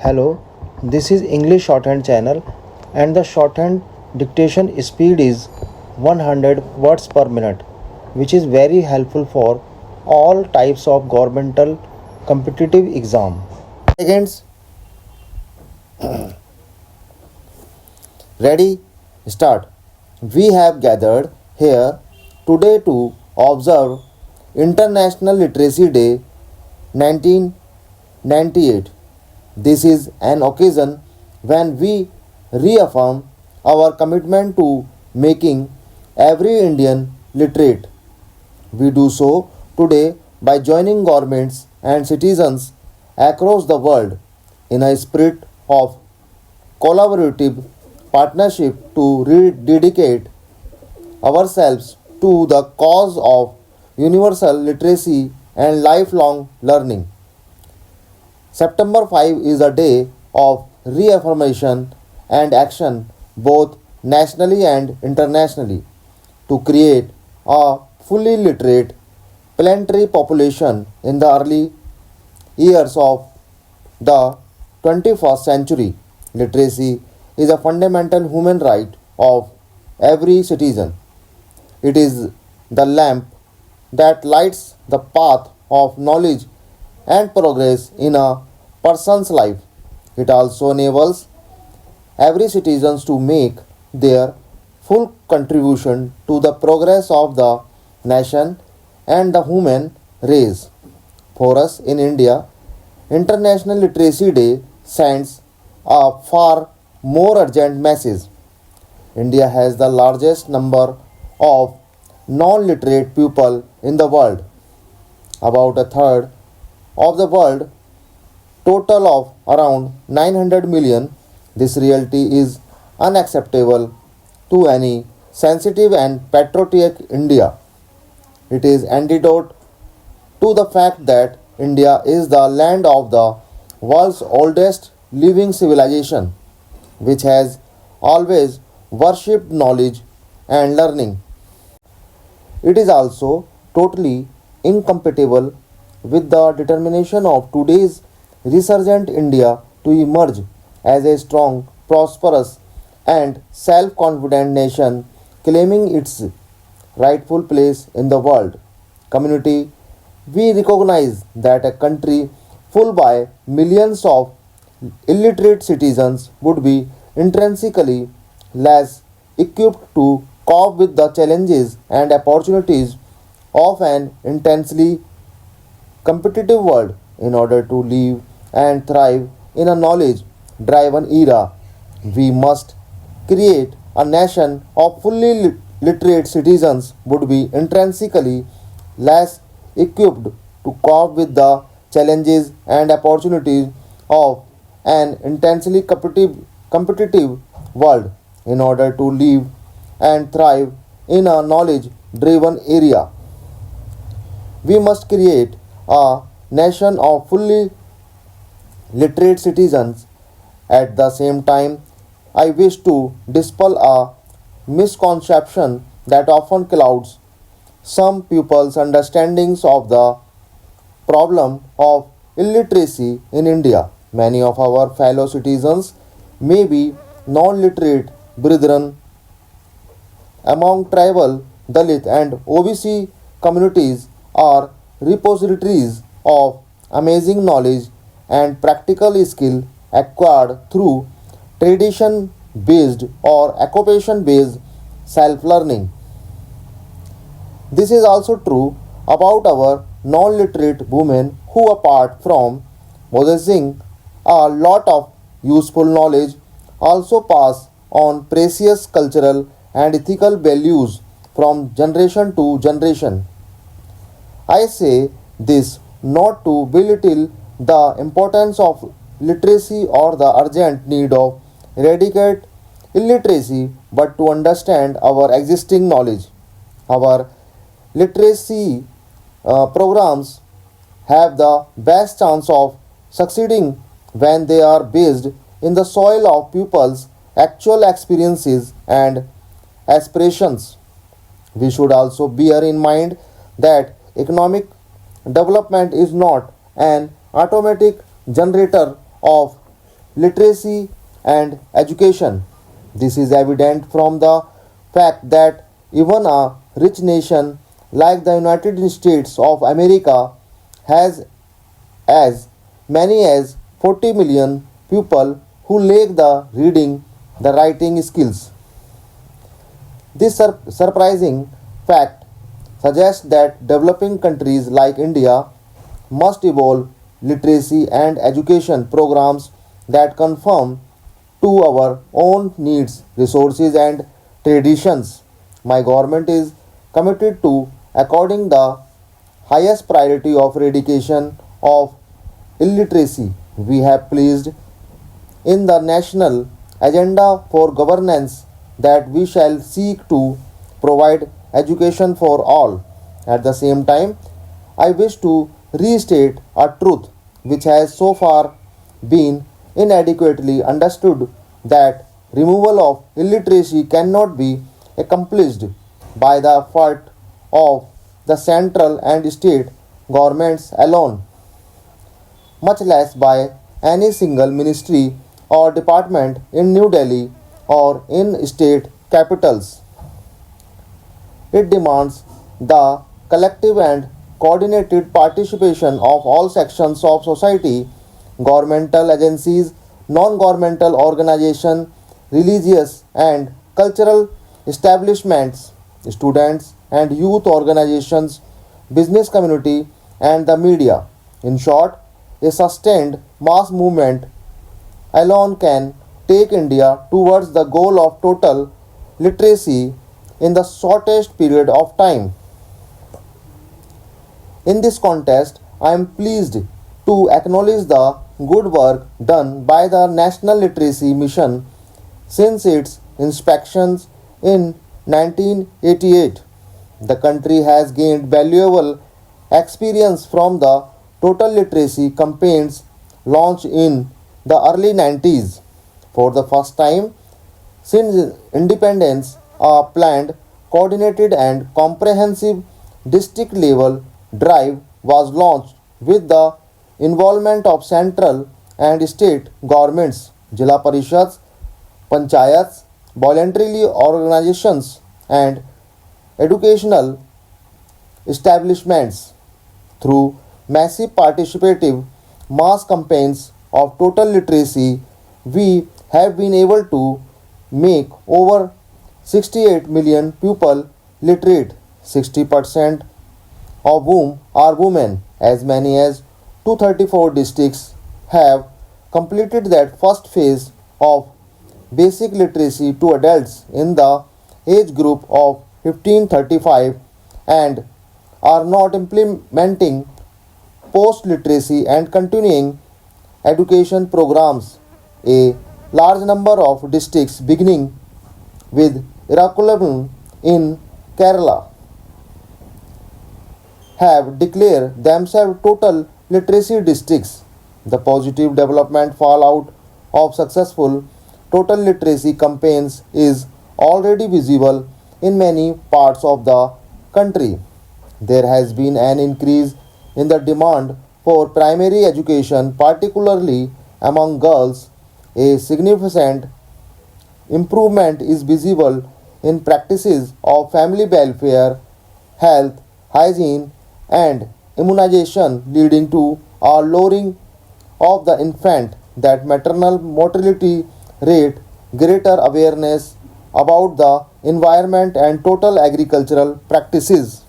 Hello, this is English Shorthand channel and the shorthand dictation speed is 100 words per minute, which is very helpful for all types of governmental competitive exam. Seconds, ready, start. We have gathered here today to observe International Literacy Day 1998. This is an occasion when we reaffirm our commitment to making every Indian literate. We do so today by joining governments and citizens across the world in a spirit of collaborative partnership to rededicate ourselves to the cause of universal literacy and lifelong learning. September 5 is a day of reaffirmation and action both nationally and internationally to create a fully literate planetary population in the early years of the 21st century. Literacy is a fundamental human right of every citizen. It is the lamp that lights the path of knowledge and progress in a person's life. It also enables every citizen to make their full contribution to the progress of the nation and the human race. For us in India, International Literacy Day sends a far more urgent message. India has the largest number of non literate people in the world. About a third of the world total of around 900 million. This reality is unacceptable to any sensitive and patriotic India. It is antidote to the fact that India is the land of the world's oldest living civilization, which has always worshipped knowledge and learning. It is also totally incompatible with the determination of today's resurgent India to emerge as a strong, prosperous, and self confident nation claiming its rightful place in the world community. We recognize that a country full by millions of illiterate citizens would be intrinsically less equipped to cope with the challenges and opportunities of an intensely competitive world. In order to live and thrive in a knowledge driven era, we must create a nation of fully literate citizens would be intrinsically less equipped to cope with the challenges and opportunities of an intensely competitive world. In order to live and thrive in a knowledge driven area, we must create a nation of fully literate citizens. At the same time, I wish to dispel a misconception that often clouds some people's understandings of the problem of illiteracy in India. Many of our fellow citizens may be non literate brethren among tribal, Dalit, and OBC communities are repositories of amazing knowledge and practical skill acquired through tradition based or occupation based self learning. This is also true about our non literate women who, apart from possessing a lot of useful knowledge, also pass on precious cultural and ethical values from generation to generation. I say this not to belittle the importance of literacy or the urgent need of eradicate illiteracy, but to understand our existing knowledge. Our literacy programs have the best chance of succeeding when they are based in the soil of pupils' actual experiences and aspirations. We should also bear in mind that economic development is not an automatic generator of literacy and education. This is evident from the fact that even a rich nation like the United States of America has as many as 40 million people who lack the reading, the writing skills. This surprising fact suggests that developing countries like India must evolve literacy and education programs that conform to our own needs, resources, and traditions. My government is committed to according the highest priority of eradication of illiteracy. We have placed in the national agenda for governance that we shall seek to provide education for all. At the same time, I wish to restate a truth which has so far been inadequately understood, that removal of illiteracy cannot be accomplished by the effort of the central and state governments alone, much less by any single ministry or department in New Delhi or in state capitals. It demands the collective and coordinated participation of all sections of society, governmental agencies, non governmental organizations, religious and cultural establishments, students and youth organizations, business community, and the media. In short, a sustained mass movement alone can take India towards the goal of total literacy in the shortest period of time. In this context, I am pleased to acknowledge the good work done by the National Literacy Mission since its inspections in 1988. The country has gained valuable experience from the total literacy campaigns launched in the early 90s. For the first time since independence, a planned, coordinated, and comprehensive district level drive was launched with the involvement of central and state governments, Jila Parishads, Panchayats, voluntary organizations, and educational establishments. Through massive participative mass campaigns of total literacy, we have been able to make over 68 million people literate, 60% of whom are women. As many as 234 districts have completed that first phase of basic literacy to adults in the age group of 15-35 and are not implementing post literacy and continuing education programs. A large number of districts, beginning with Ernakulam in Kerala, have declared themselves total literacy districts. The positive development fallout of successful total literacy campaigns is already visible in many parts of the country. There has been an increase in the demand for primary education, particularly among girls. A significant improvement is visible in practices of family welfare, health, hygiene, and immunization, leading to a lowering of the infant that maternal mortality rate, greater awareness about the environment and total agricultural practices.